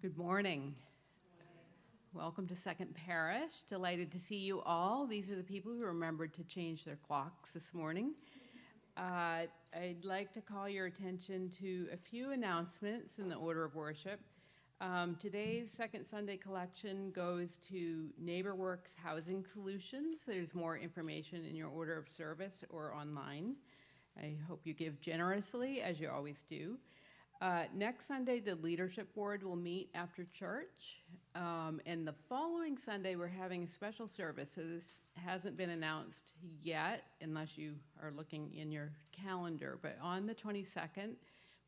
Good morning. Welcome to Second Parish. Delighted to see you all. These are the people who remembered to change their clocks this morning. I'd like to call your attention to a few announcements in the order of worship. Today's Second Sunday collection goes to NeighborWorks Housing Solutions. There's more information in your order of service or online. I hope you give generously, as you always do. Next Sunday, the leadership board will meet after church. And the following Sunday, we're having a special service. So this hasn't been announced yet, unless you are looking in your calendar. But on the 22nd,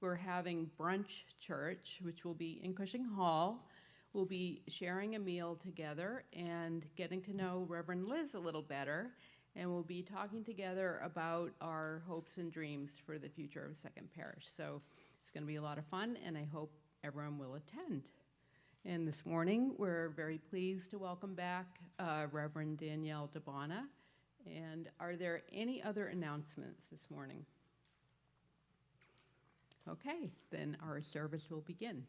we're having brunch church, which will be in Cushing Hall. We'll be sharing a meal together and getting to know Reverend Liz a little better. And we'll be talking together about our hopes and dreams for the future of Second Parish. So it's going to be a lot of fun, and I hope everyone will attend. And this morning, we're very pleased to welcome back Reverend Danielle DiBona. And are there any other announcements this morning? Okay, then our service will begin.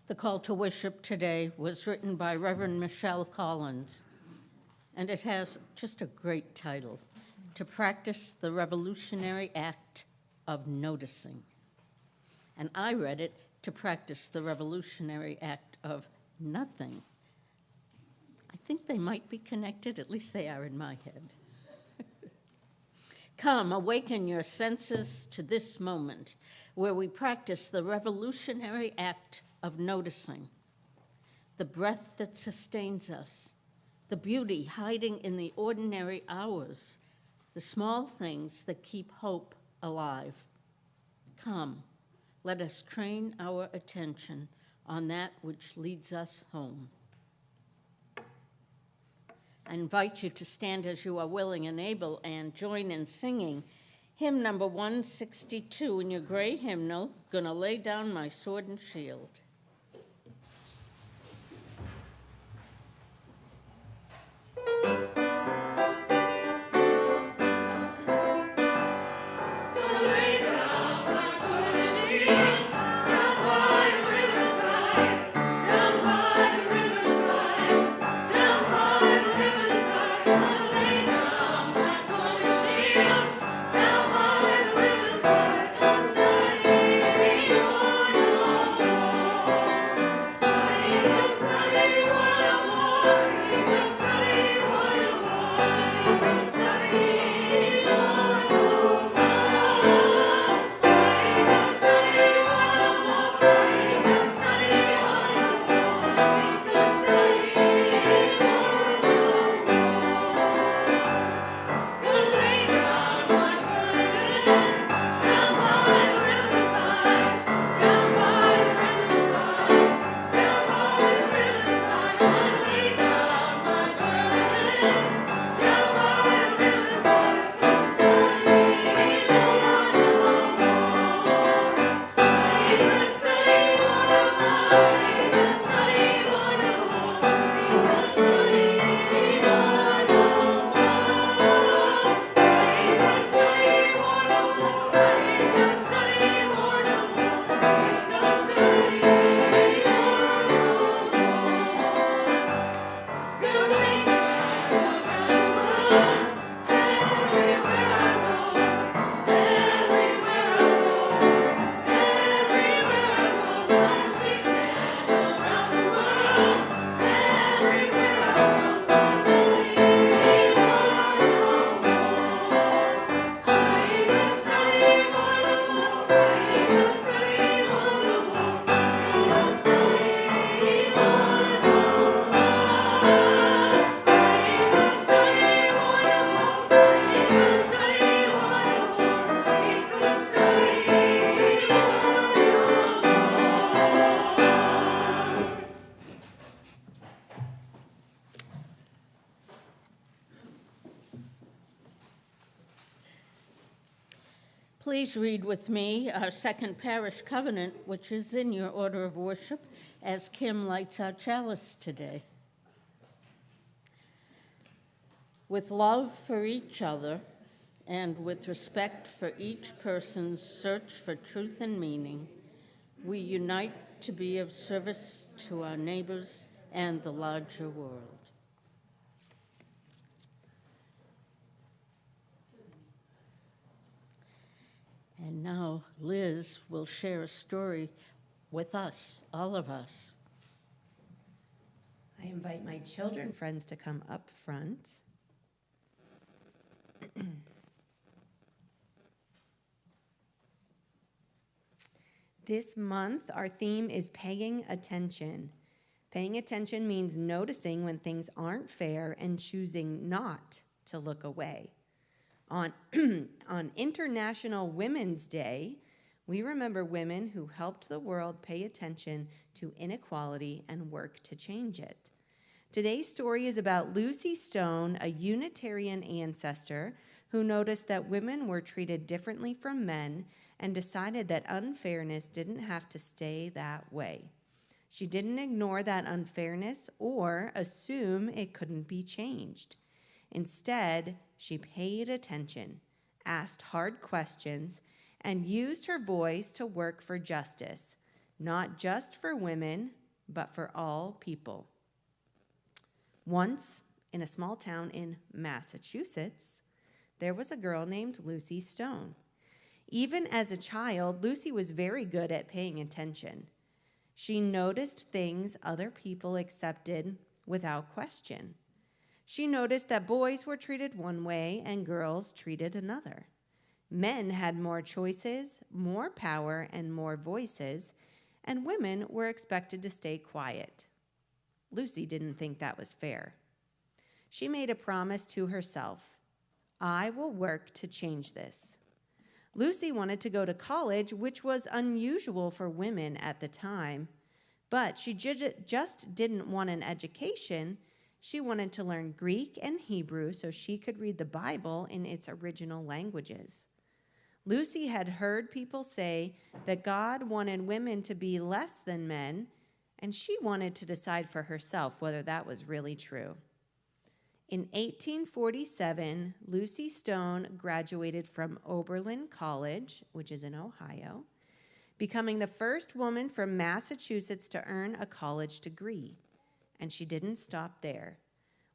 The call to worship today was written by Reverend Michelle Collins and it has just a great title, To Practice the Revolutionary Act of Noticing. And I read it, To Practice the Revolutionary Act of Nothing. I think they might be connected, at least they are in my head. Come, awaken your senses to this moment where we practice the revolutionary act of noticing, the breath that sustains us, the beauty hiding in the ordinary hours, the small things that keep hope alive. Come, let us train our attention on that which leads us home. I invite you to stand as you are willing and able and join in singing hymn number 162 in your gray hymnal, Gonna Lay Down My Sword and Shield. Please read with me our second parish covenant, which is in your order of worship, as Kim lights our chalice today. With love for each other and with respect for each person's search for truth and meaning, we unite to be of service to our neighbors and the larger world. And now Liz will share a story with us, all of us. I invite my children friends to come up front. This month, our theme is paying attention. Paying attention means noticing when things aren't fair and choosing not to look away. On International Women's Day, we remember women who helped the world pay attention to inequality and work to change it. Today's story is about Lucy Stone, a Unitarian ancestor who noticed that women were treated differently from men and decided that unfairness didn't have to stay that way. She didn't ignore that unfairness or assume it couldn't be changed. Instead, she paid attention, asked hard questions, and used her voice to work for justice, not just for women, but for all people. Once, In a small town in Massachusetts, there was a girl named Lucy Stone. Even as a child, Lucy was very good at paying attention. She noticed things other people accepted without question. She noticed that boys were treated one way and girls treated another. Men had more choices, more power, and more voices, and women were expected to stay quiet. Lucy didn't think that was fair. She made a promise to herself, I will work to change this. Lucy wanted to go to college, which was unusual for women at the time, but she just didn't want an education. She wanted to learn Greek and Hebrew so she could read the Bible in its original languages. Lucy had heard people say that God wanted women to be less than men, and she wanted to decide for herself whether that was really true. In 1847, Lucy Stone graduated from Oberlin College, which is in Ohio, becoming the first woman from Massachusetts to earn a college degree. And she didn't stop there.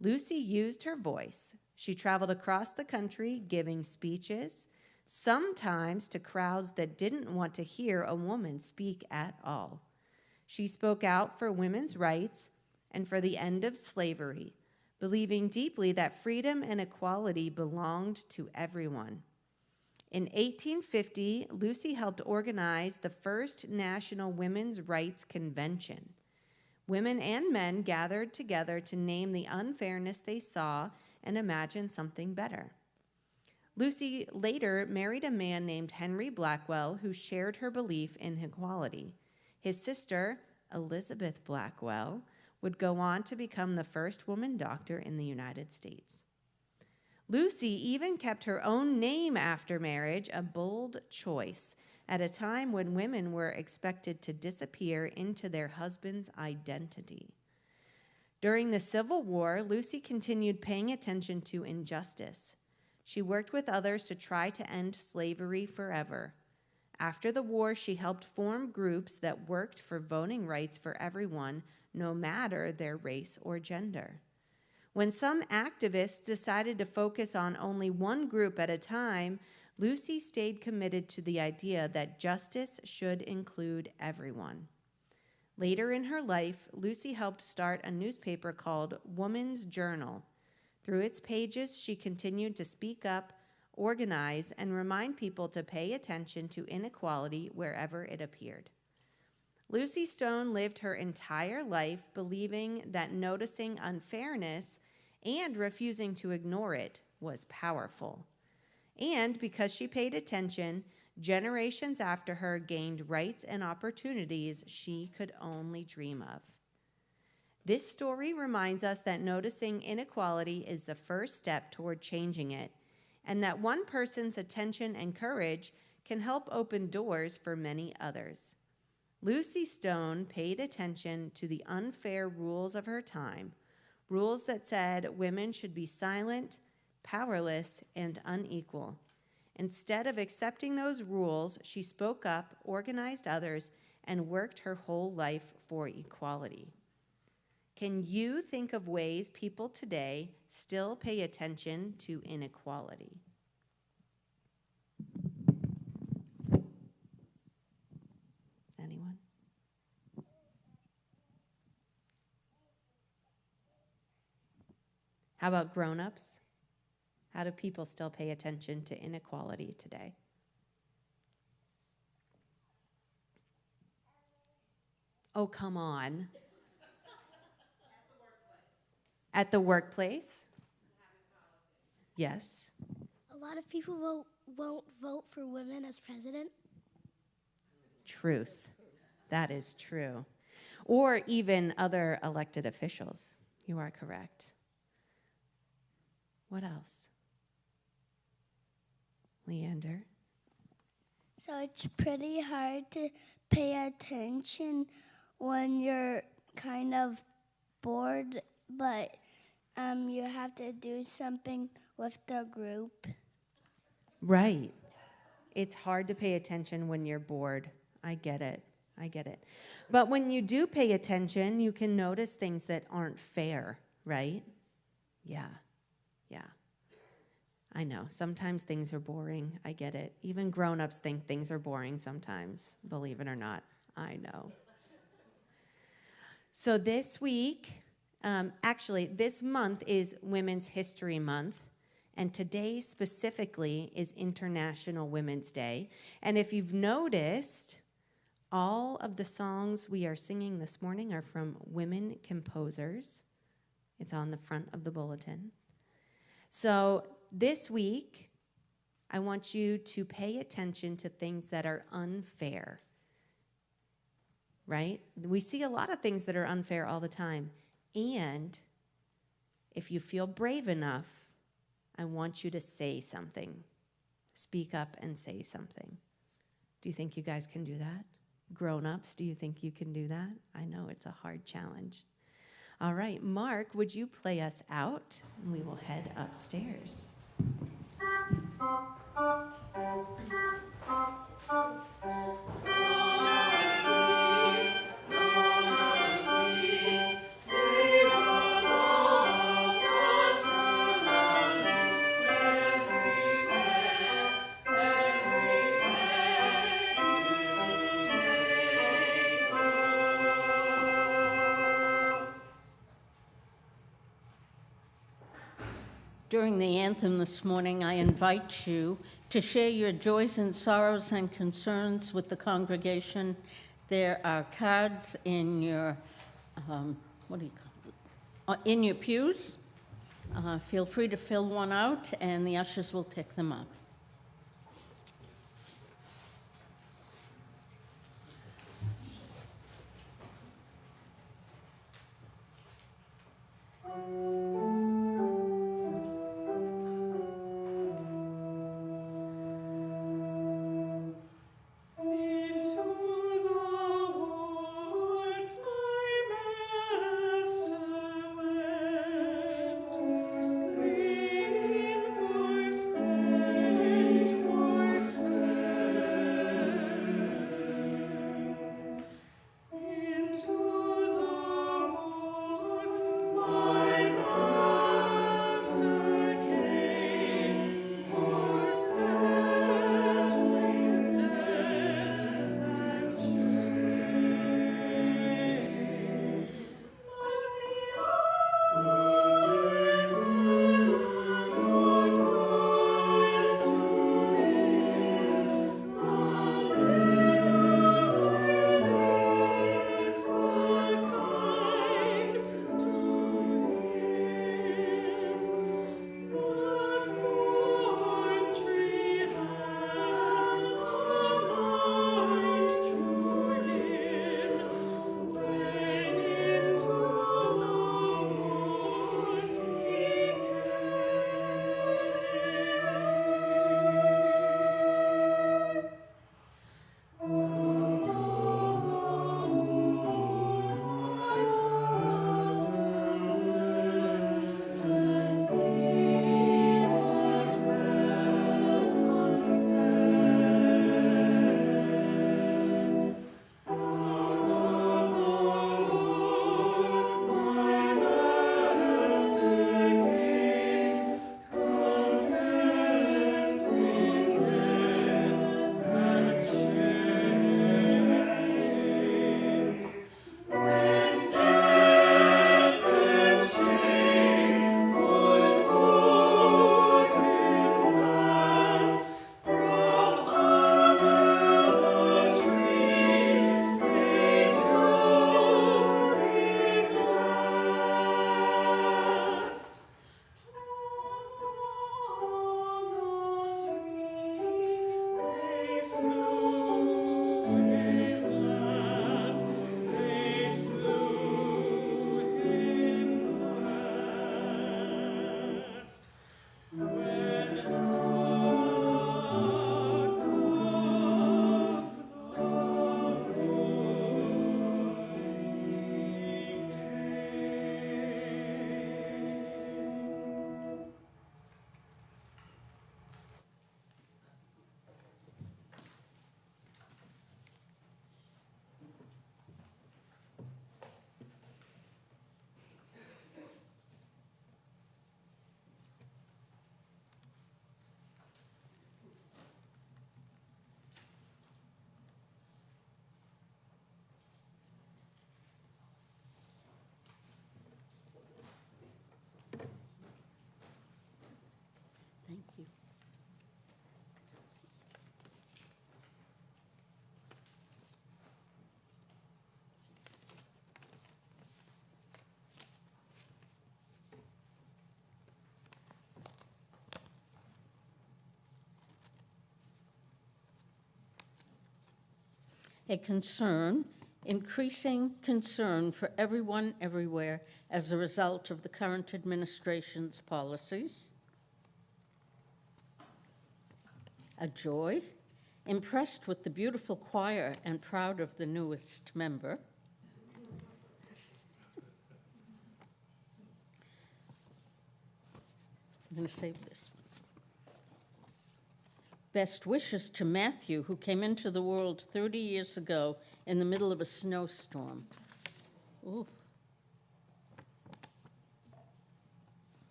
Lucy used her voice. She traveled across the country giving speeches, sometimes to crowds that didn't want to hear a woman speak at all. She spoke out for women's rights and for the end of slavery, believing deeply that freedom and equality belonged to everyone. In 1850, Lucy helped organize the first National Women's Rights Convention. Women and men gathered together to name the unfairness they saw and imagine something better. Lucy later married a man named Henry Blackwell who shared her belief in equality. His sister, Elizabeth Blackwell, would go on to become the first woman doctor in the United States. Lucy even kept her own name after marriage, a bold choice, at a time when women were expected to disappear into their husband's identity. During the Civil War, Lucy continued paying attention to injustice. She worked with others to try to end slavery forever. After the war, she helped form groups that worked for voting rights for everyone, no matter their race or gender. When some activists decided to focus on only one group at a time, Lucy stayed committed to the idea that justice should include everyone. Later in her life, Lucy helped start a newspaper called Woman's Journal. Through its pages, she continued to speak up, organize, and remind people to pay attention to inequality wherever it appeared. Lucy Stone lived her entire life believing that noticing unfairness and refusing to ignore it was powerful. And because she paid attention, generations after her gained rights and opportunities she could only dream of. This story reminds us that noticing inequality is the first step toward changing it, and that one person's attention and courage can help open doors for many others. Lucy Stone paid attention to the unfair rules of her time, rules that said women should be silent, powerless, and unequal. Instead of accepting those rules, she spoke up, organized others, and worked her whole life for equality. Can you think of ways people today still pay attention to inequality? Anyone? How about grown-ups? How do people still pay attention to inequality today? Oh, come on. At the workplace? Yes. A lot of people won't vote for women as president. Truth. That is true. Or even other elected officials. You are correct. What else? Leander? So it's pretty hard to pay attention when you're kind of bored, but you have to do something with the group. Right. It's hard to pay attention when you're bored. I get it. But when you do pay attention, you can notice things that aren't fair, right? Yeah, yeah. I know. Sometimes things are boring. I get it. Even grown-ups think things are boring sometimes, believe it or not. I know. So this week, actually, this month is Women's History Month, and today specifically is International Women's Day. And if you've noticed, all of the songs we are singing this morning are from women composers. It's on the front of the bulletin. So this week, I want you to pay attention to things that are unfair, right? We see a lot of things that are unfair all the time. And if you feel brave enough, I want you to say something. Speak up and say something. Do you think you guys can do that? Grown-ups, do you think you can do that? I know it's a hard challenge. All right, Mark, would you play us out? And we will head upstairs. During the anthem this morning, I invite you to share your joys and sorrows and concerns with the congregation. There are cards in your, in your pews. Feel free to fill one out, and the ushers will pick them up. Green for spring. a concern, increasing concern for everyone everywhere as a result of the current administration's policies. A joy, impressed with the beautiful choir and proud of the newest member. I'm going to save this one. Best wishes to Matthew, who came into the world 30 years ago in the middle of a snowstorm. Ooh.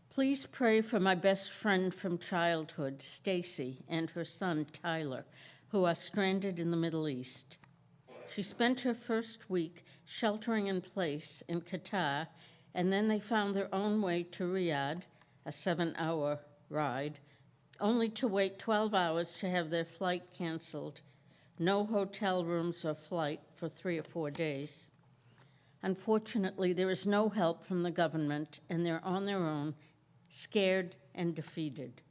Please pray for my best friend from childhood, Stacy, and her son, Tyler, who are stranded in the Middle East. She spent her first week sheltering in place in Qatar, and then they found their own way to Riyadh, a 7-hour ride, only to wait 12 hours to have their flight canceled. No hotel rooms or flight for 3 or 4 days. Unfortunately, there is no help from the government, and they're on their own, scared and defeated.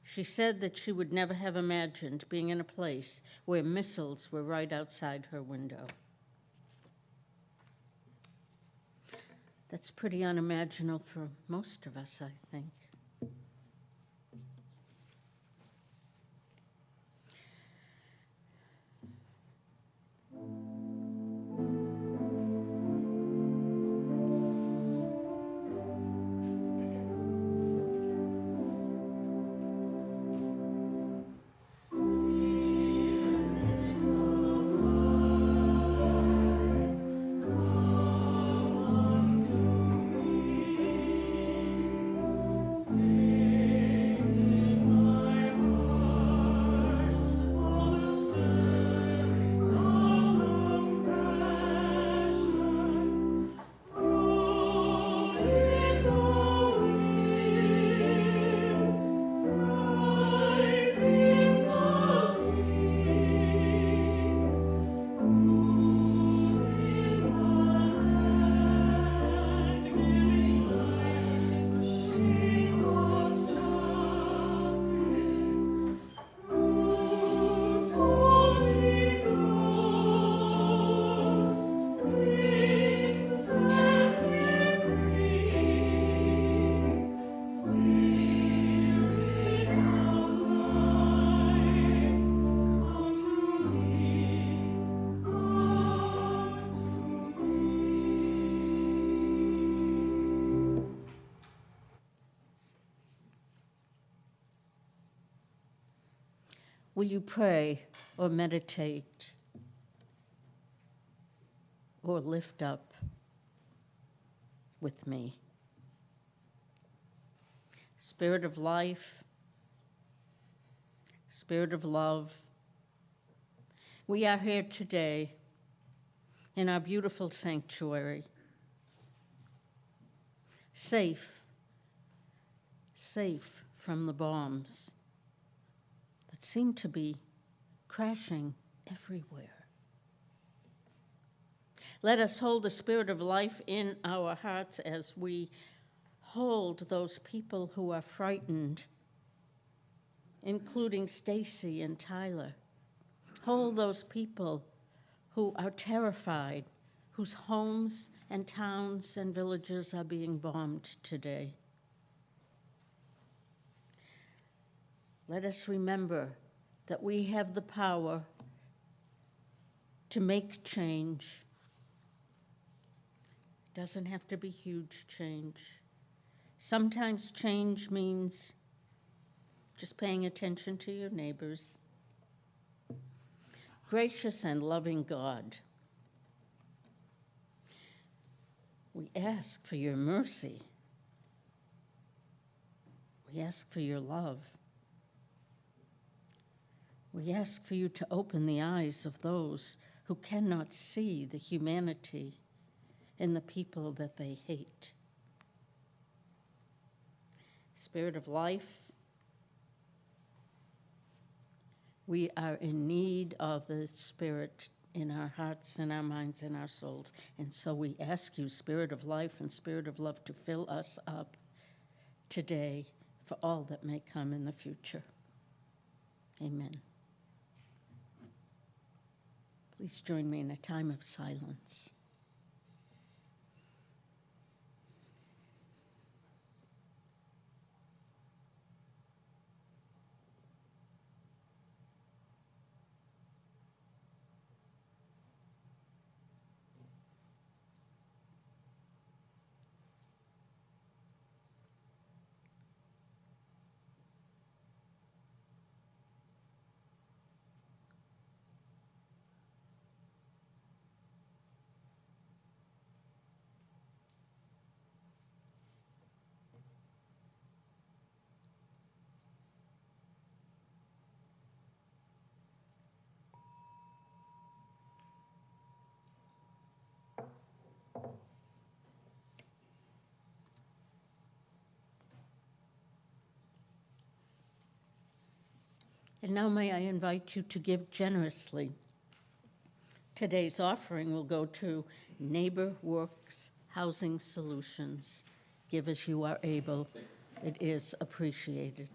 She said that she would never have imagined being in a place where missiles were right outside her window. That's pretty unimaginable for most of us, I think. Will you pray or meditate or lift up with me? Spirit of life, Spirit of love, we are here today in our beautiful sanctuary, safe from the bombs that seem to be crashing everywhere. Let us hold the Spirit of life in our hearts as we hold those people who are frightened, including Stacy and Tyler. Hold those people who are terrified, whose homes and towns and villages are being bombed today. Let us remember that we have the power to make change. It doesn't have to be huge change. Sometimes change means just paying attention to your neighbors. Gracious and loving God, we ask for your mercy. We ask for your love. We ask for you to open the eyes of those who cannot see the humanity in the people that they hate. Spirit of life, we are in need of the Spirit in our hearts and our minds and our souls. And so we ask you, Spirit of life and Spirit of love, to fill us up today for all that may come in the future. Amen. Please join me in a time of silence. And now may I invite you to give generously. Today's offering will go to Neighbor Works Housing Solutions. Give as you are able. It is appreciated.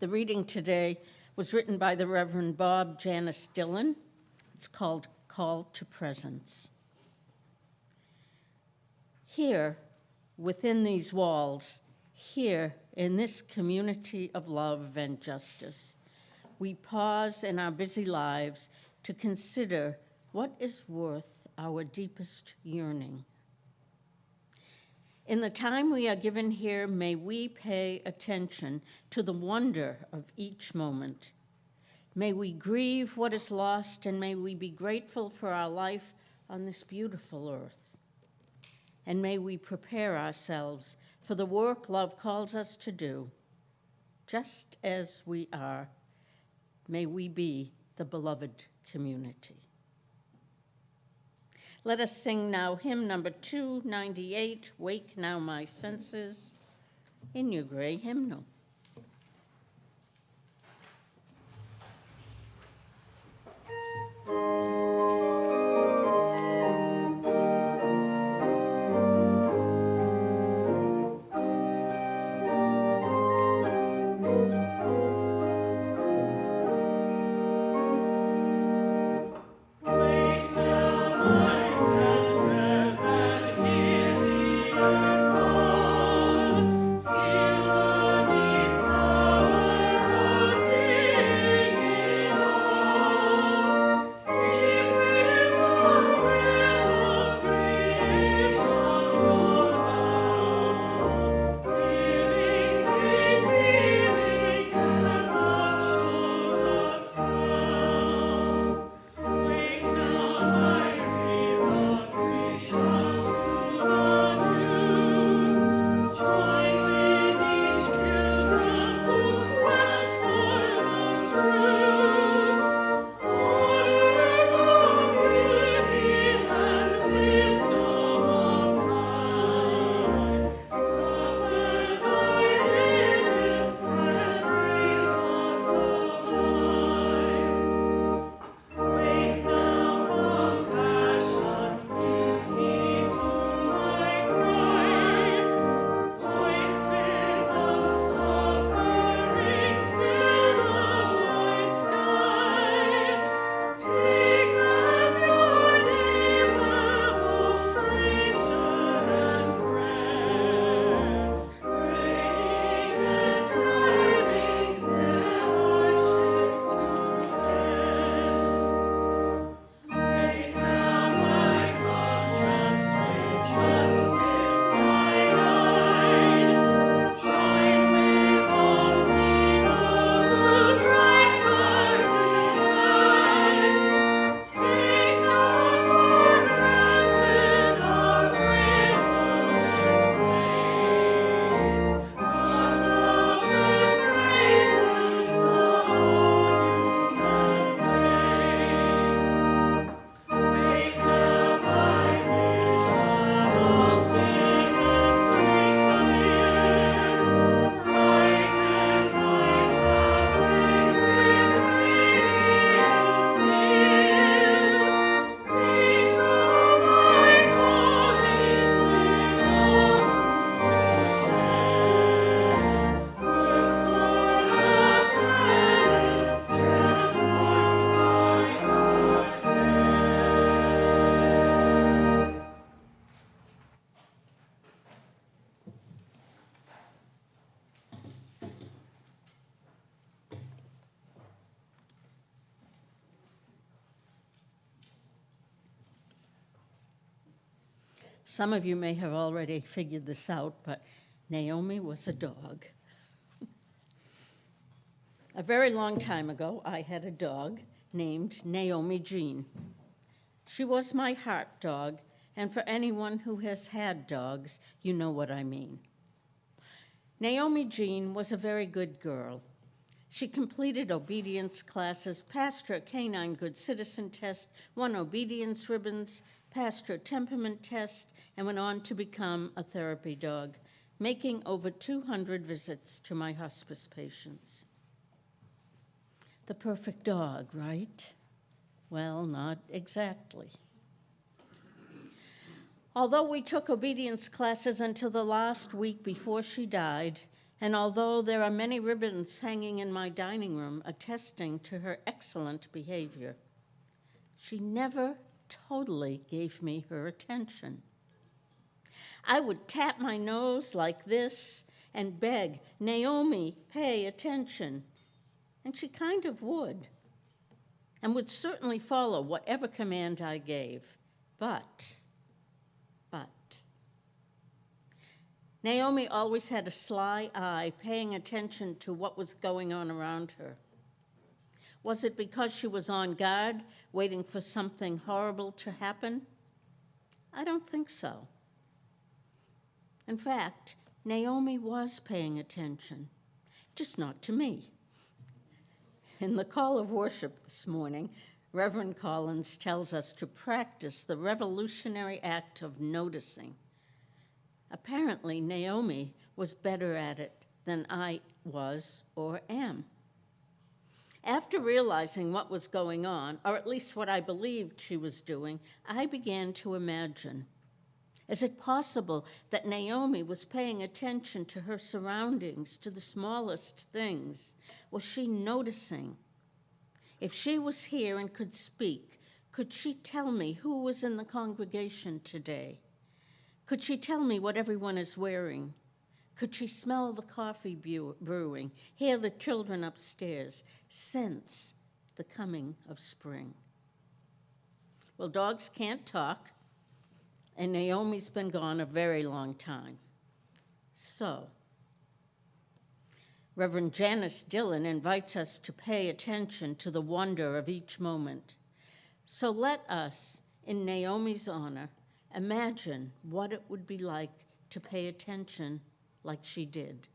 The reading today was written by the Reverend Bob Janice Dillon. It's called Call to Presence. Here, within these walls, here in this community of love and justice, we pause in our busy lives to consider what is worth our deepest yearning. In the time we are given here, may we pay attention to the wonder of each moment. May we grieve what is lost, and may we be grateful for our life on this beautiful earth. And may we prepare ourselves for the work love calls us to do. Just as we are, may we be the beloved community. Let us sing now hymn number 298, Wake Now My Senses, in your gray hymnal. Some of you may have already figured this out, but Naomi was a dog. A very long time ago, I had a dog named Naomi Jean. She was my heart dog, and for anyone who has had dogs, you know what I mean. Naomi Jean was a very good girl. She completed obedience classes, passed her canine good citizen test, won obedience ribbons, passed her temperament test, and went on to become a therapy dog, making over 200 visits to my hospice patients. The perfect dog, right? Well, not exactly. Although we took obedience classes until the last week before she died, And although there are many ribbons hanging in my dining room attesting to her excellent behavior, she never totally gave me her attention. I would tap my nose like this and beg, "Naomi, pay attention." And she kind of would, and would certainly follow whatever command I gave. But, Naomi always had a sly eye paying attention to what was going on around her. Was it because she was on guard, waiting for something horrible to happen? I don't think so. In fact, Naomi was paying attention, just not to me. In the call of worship this morning, Reverend Collins tells us to practice the revolutionary act of noticing. Apparently, Naomi was better at it than I was or am. After realizing what was going on, or at least what I believed she was doing, I began to imagine, is it possible that Naomi was paying attention to her surroundings, to the smallest things? Was she noticing? If she was here and could speak, could she tell me who was in the congregation today? Could she tell me what everyone is wearing? Could she smell the coffee brewing, hear the children upstairs, sense the coming of spring? Well, dogs can't talk, and Naomi's been gone a very long time. So, Reverend Janice Dillon invites us to pay attention to the wonder of each moment. So let us, in Naomi's honor, imagine what it would be like to pay attention like she did.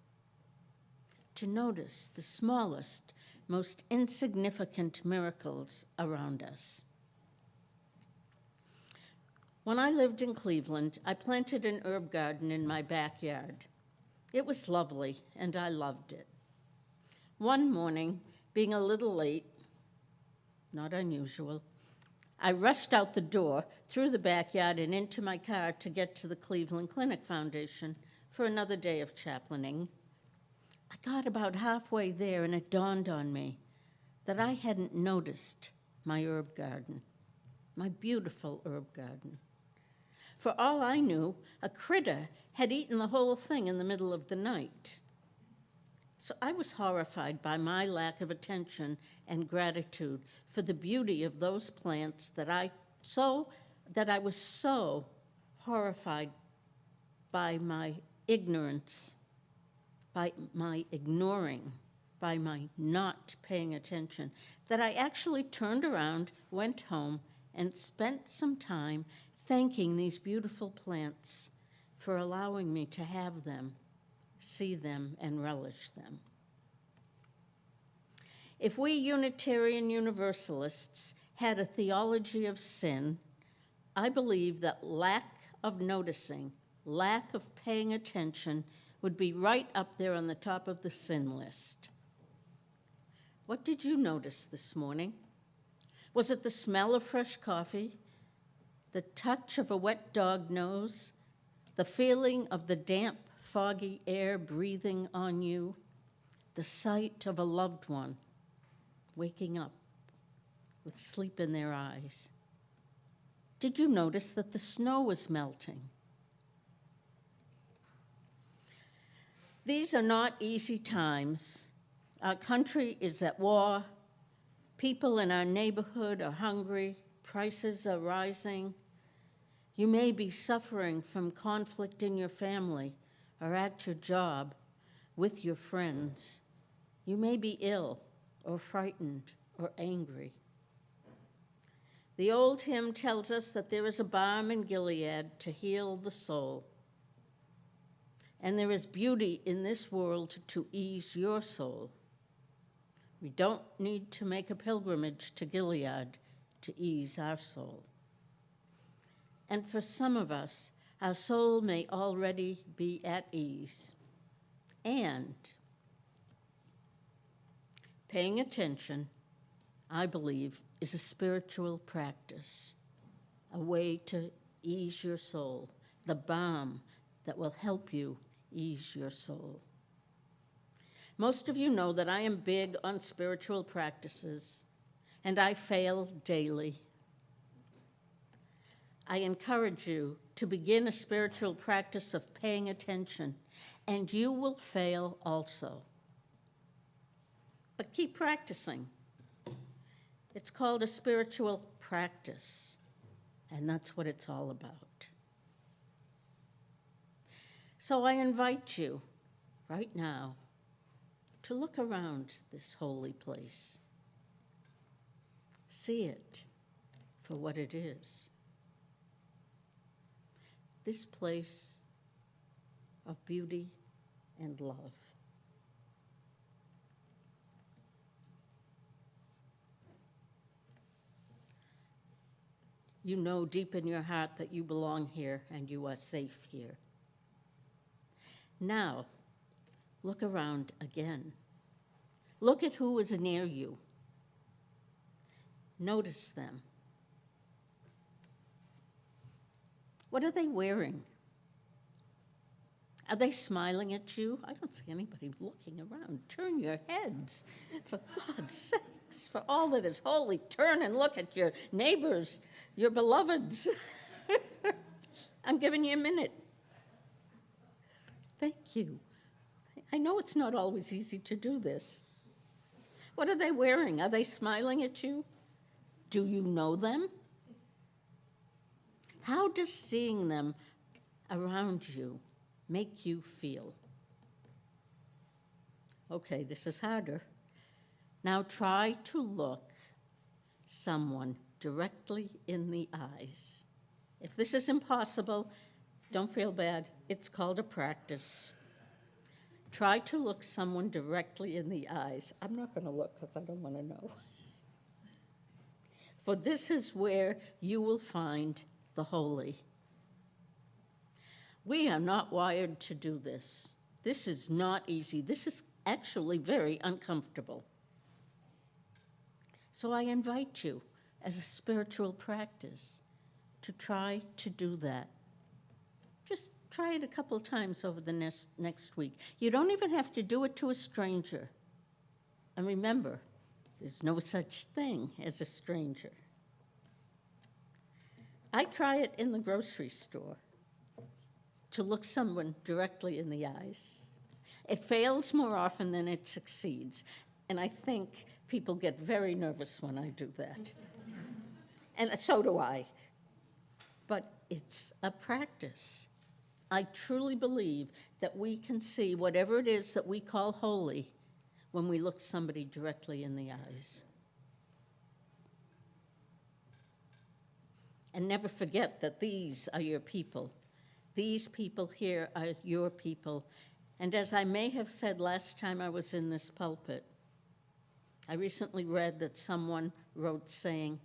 To notice the smallest, most insignificant miracles around us. When I lived in Cleveland, I planted an herb garden in my backyard. It was lovely, and I loved it. One morning, being a little late, not unusual, I rushed out the door, through the backyard, and into my car to get to the Cleveland Clinic Foundation for another day of chaplaining. I got about halfway there, and it dawned on me that I hadn't noticed my herb garden, my beautiful herb garden. For all I knew, a critter had eaten the whole thing in the middle of the night. So I was horrified by my lack of attention and gratitude for the beauty of those plants that I was so horrified by my ignorance, by my ignoring, by my not paying attention, that I actually turned around, went home, and spent some time thanking these beautiful plants for allowing me to have them, see them, and relish them. If we Unitarian Universalists had a theology of sin, I believe that lack of noticing, lack of paying attention would be right up there on the top of the sin list. What did you notice this morning? Was it the smell of fresh coffee, the touch of a wet dog nose, the feeling of the damp, foggy air breathing on you, the sight of a loved one waking up with sleep in their eyes? Did you notice that the snow was melting? These are not easy times. Our country is at war. People in our neighborhood are hungry. Prices are rising. You may be suffering from conflict in your family or at your job with your friends. You may be ill or frightened or angry. The old hymn tells us that there is a balm in Gilead to heal the soul. And there is beauty in this world to ease your soul. We don't need to make a pilgrimage to Gilead to ease our soul. And for some of us, our soul may already be at ease. And paying attention, I believe, is a spiritual practice, a way to ease your soul, the balm that will help you ease your soul. Most of you know that I am big on spiritual practices, and I fail daily. I encourage you to begin a spiritual practice of paying attention, and you will fail also. But keep practicing. It's called a spiritual practice, and that's what it's all about. So I invite you right now to look around this holy place. See it for what it is. This place of beauty and love. You know deep in your heart that you belong here and you are safe here. Now, look around again. Look at who is near you. Notice them. What are they wearing? Are they smiling at you? I don't see anybody looking around. Turn your heads, for God's sakes, for all that is holy. Turn and look at your neighbors, your beloveds. I'm giving you a minute. Thank you. I know it's not always easy to do this. What are they wearing? Are they smiling at you? Do you know them? How does seeing them around you make you feel? Okay, this is harder. Now try to look someone directly in the eyes. If this is impossible, don't feel bad. It's called a practice. Try to look someone directly in the eyes. I'm not going to look because I don't want to know. For this is where you will find the holy. We are not wired to do this. This is not easy. This is actually very uncomfortable. So I invite you, as a spiritual practice, to try to do that. Just try it a couple times over the next week. You don't even have to do it to a stranger. And remember, there's no such thing as a stranger. I try it in the grocery store, to look someone directly in the eyes. It fails more often than it succeeds, and I think people get very nervous when I do that. And so do I. But it's a practice. I truly believe that we can see whatever it is that we call holy when we look somebody directly in the eyes. And never forget that these are your people. These people here are your people. And as I may have said last time I was in this pulpit, I recently read that someone wrote saying,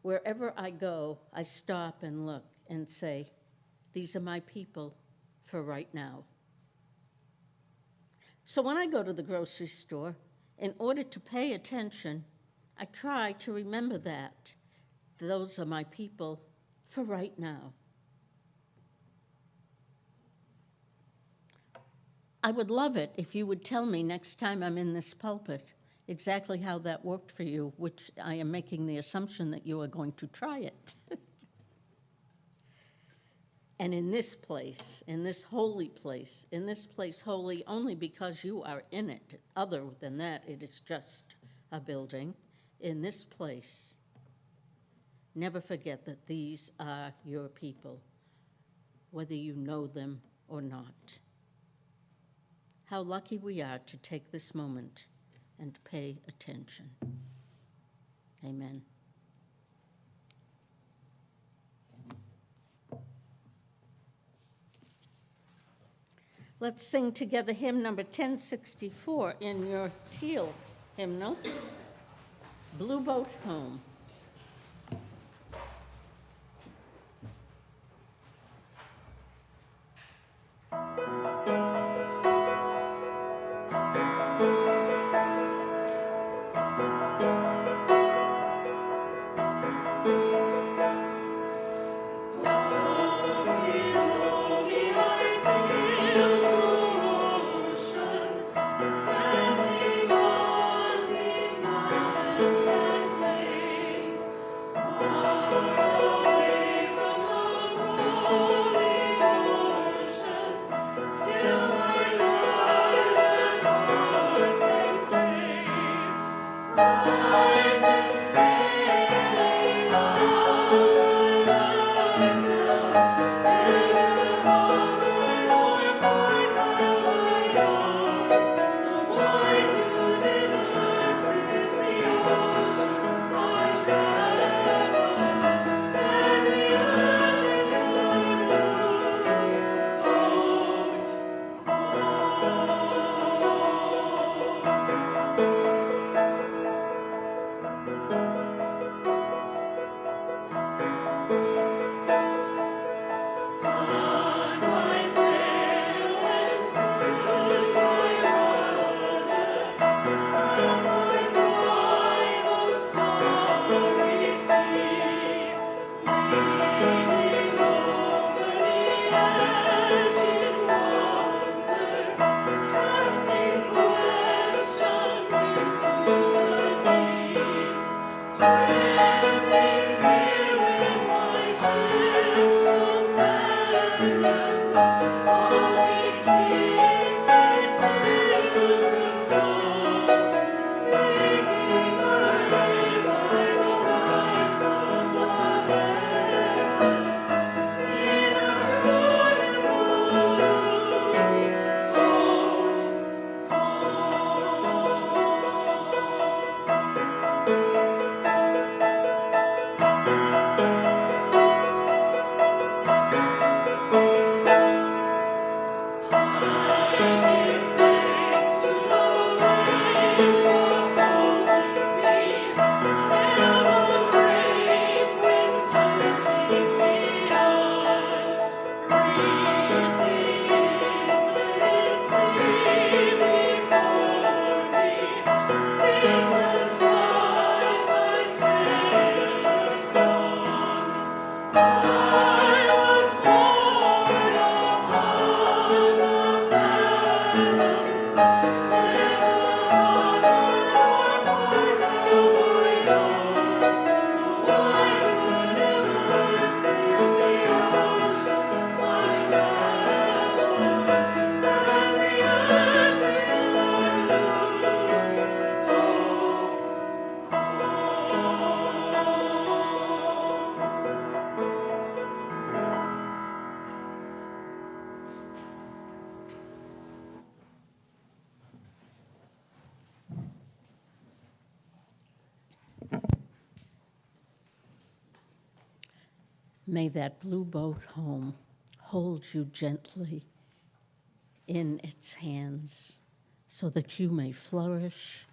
wherever I go, I stop and look and say, these are my people for right now. So when I go to the grocery store, in order to pay attention, I try to remember that. Those are my people for right now. I would love it if you would tell me next time I'm in this pulpit exactly how that worked for you, which I am making the assumption that you are going to try it. And in this place holy only because you are in it. Other than that, it is just a building. In this place, never forget that these are your people, whether you know them or not. How lucky we are to take this moment and pay attention. Amen. Let's sing together hymn number 1064 in your teal hymnal, Blue Boat Home. Stand May that blue boat home hold you gently in its hands so that you may flourish,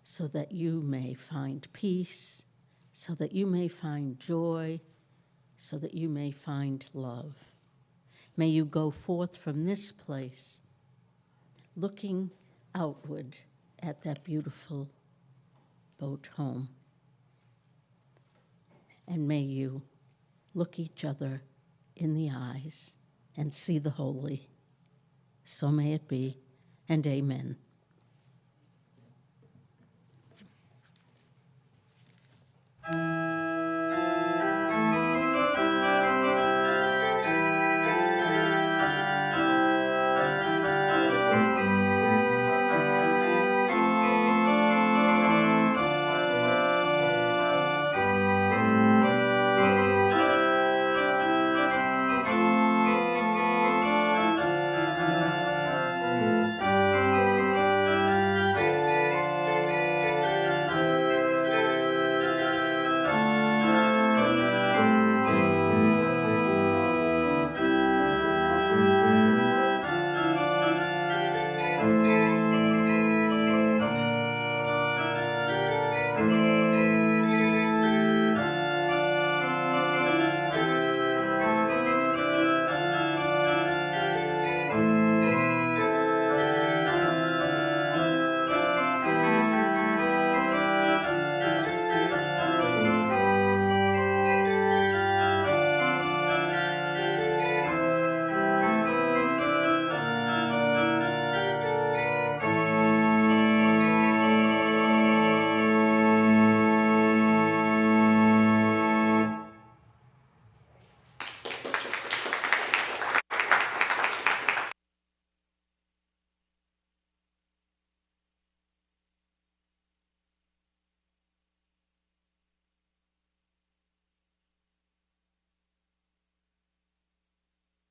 so that you may find peace, so that you may find joy, so that you may find love. May you go forth from this place looking outward at that beautiful boat home. And may you look each other in the eyes and see the holy. So may it be, and amen.